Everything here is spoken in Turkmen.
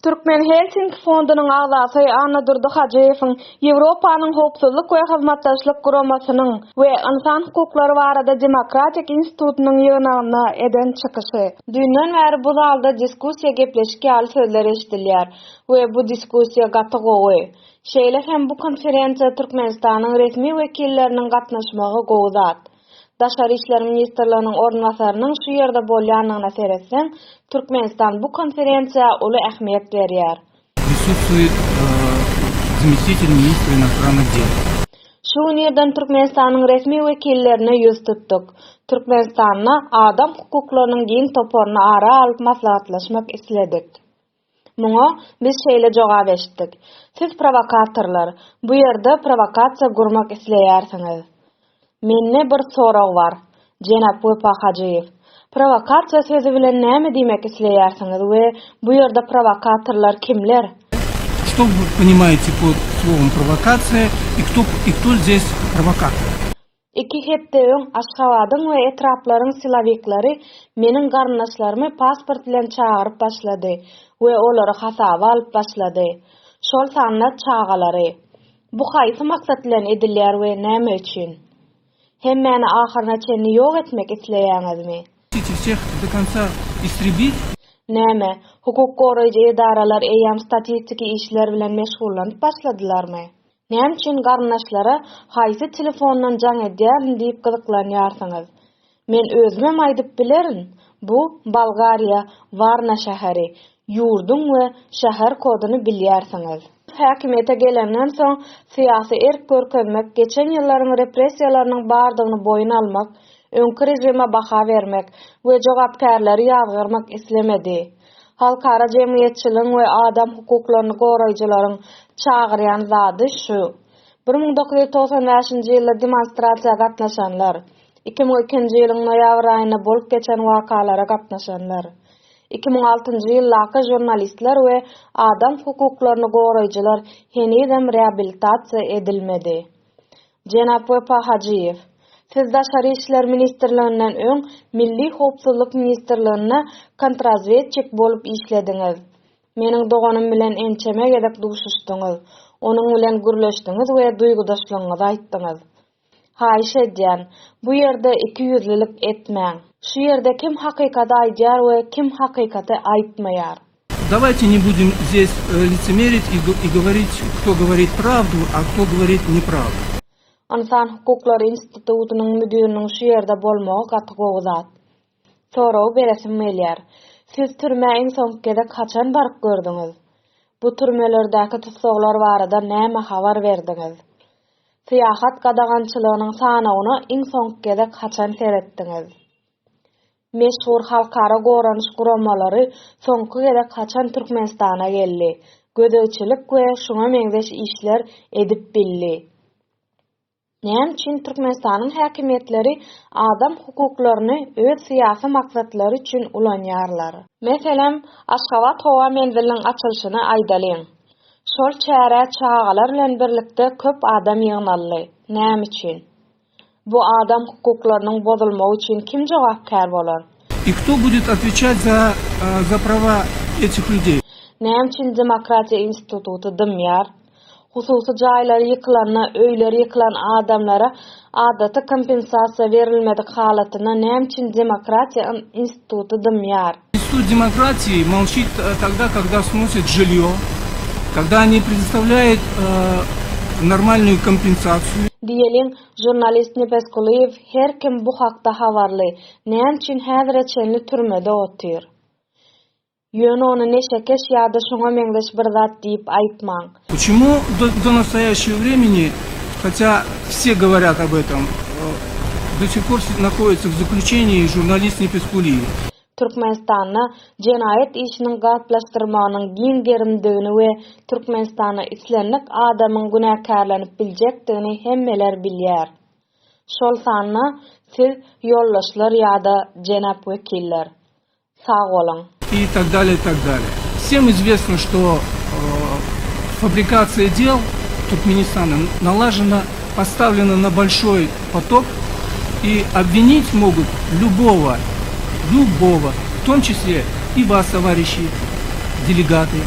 Türkmen Helsinki Fondunyň agzasy Anna Durdy Hajyewň Ýewropanyň howpsuzlyk we hyzmatdaşlyk guramasynyň we insan hukuklary barada Demokratik institutunyň ýygnagyna eden çykyşy. Dünden bäri bu zalda diskussiýa gepleşik ýaly sözler eşdilýär we bu diskussiýa gatygowy. Şeýle hem bu konferensiýa Türkmenistanyň resmi wekilleriniň gatnaşmagy gowzat. Daşary işler ministrliginiň ornwasarynyň şu ýerde bolýanyna seretseň, Türkmenistan bu konferensiýa uly ähmiýet berýär. Присутствует заместитель министра иностранных дел. Şu ýerden Türkmenistanyň resmi wekillerine ýüz tutdyk. Türkmenistanyna adam hukuklarynyň giň toporuna ara alyp maslahatlaşmak isledik. Muňa biz şeýle jogap eşitdik. Siz provokatorlar, bu ýerde provokasiýa gurmak isleýärsiňiz. Menne bir sorag bar, Jenap Hajyew. Provokasiýa sözi bilen näme diýmek isleýärsiňiz we bu ýerde provokatorlar kimler? Что вы понимаете под словом провокация и кто здесь провокатор? Iki hepdeň Aşgabatyň we etraplaryň silawiklary meniň garnaşlarymy pasport bilen çağıryp başlady we olary hasaba alyp başlady. Şol sanna çağalary. Bu haýsy maksat bilen edilýär we näme üçin? Hem meni ahyrına çenni ýok etmek isleýäňizmi? Всех до конца истребить? Näme, hukuk goraýjy edaralar eýam statistiki işler bilen meşgullanyp başladylarmy? Näme üçin garnaşlara haýsy telefondan jaň edýärin diýip gyzyklanýarsyňyz? Men özüm aýdyp bilerin, bu Bolgariýa, Varna şäheri, ýurdun we şäher koduny bilýärsiňiz. Häkimete gelenden soň syýasy erk görkezmek, geçen ýyllaryň repressiýalarynyň bardygyny boýuna almak, öňkü rejime baha bermek we jogapkärleri ýazgyrmak islemedi. Halkara jemgyýetçiligiň we adam hukuklaryny goraýjylaryň çağırýan zady şu. 1995-nji ýylda demonstrasiýaga gatnaşanlar, 2002-nji ýylyň noýabr aýyna bolup geçen wakalara gatnaşanlar, 2006-njy ýyllaky jurnalistler we adam hukuklaryny goraýjylar henüýem reabilitasiýa edilmedi. Jenap Hajyew, siz Daşary işler ministrliginden öň Milli howpsuzlyk ministrligine kontrazvedçik bolup işlediňiz. Meniň doganym bilen ençeme gedek duşuşdyňyz. Onuň bilen gürleşdiňiz we duýgudaşlygyňyzy aýtdyňyz. Haýyş edýän, bu ýerde ikiyüzlilik etmäň. Şu ýerde kim hakykaty aýdýar we kim hakykaty aýtmaýar. Давайте не будем здесь лицемерить и говорить, кто говорит правду, а кто говорит неправду. İnsan Hukuklary Institutunyň müdiriniň şu ýerde bolmagy gatygowy zat. Soraw beresim gelýär. Siz türmäň soňkede kaçan baryp gördüňiz? Bu türmelerdäki tutsaglar barada näme habar berdiňiz? Syýasat gadagançylygynyň sanawyny iň soňkede kaçan seretdiňiz? Meşhur halkara goranyş guramalary soňkede kaçan Türkmenistana geldi? Gödöçilik we şoňa meňzeş işler edip bildi. Näme üçin Türkmenistanyň häkimetleri adam hukuklaryny öz syýasy maksatlary üçin ulanýarlar? Meselem, Aşgabat howa menziliniň açylyşyny aýdalyň. Şol çäre çağalar bilen birlikde köp adam ýygnaldy. Näme üçin? Bu adam hukuklarynyň bozulmagy üçin kim jogapkär bolar? И кто будет отвечать за права этих людей? Näme üçin Demokratiýa institutu dymýar? Hususy jaýlary ýykylanna, öýleri ýykylan adamlara adaty kompensasiýa berilmedik halatyna näme üçin Demokratiýa institutu dymýar? Институт демократии молчит тогда, когда сносят жилье, когда не предоставляет нормальную компенсацию. Diýelim, jurnalist Nepes Kuliýew her kim bu hakda habarly. Näme üçin häzir çenli türmede otyr? Ýöne onu neşekeş ýa-da şoňa meňzeş bir zat diýip aýtmaň. Почему до настоящего времени, хотя все говорят об этом, до сих пор находится в заключении журналист Непес Kuliýew? Türkmenistanyna jenayet işiniň gatlaşdyrmagynyň giň gerimdigini we Türkmenistana islenlik adamyň günäkärlenip biljekdigini hemmeler bilýär. Şol sanna siz ýollaşlar ýa-da jenap wekiller. Sag bolan. И так далее, и так далее. Всем известно, что фабрикация дел Туркменистана налажена, поставлена на большой поток, и обвинить могут любого, в том числе и вас, товарищи делегаты,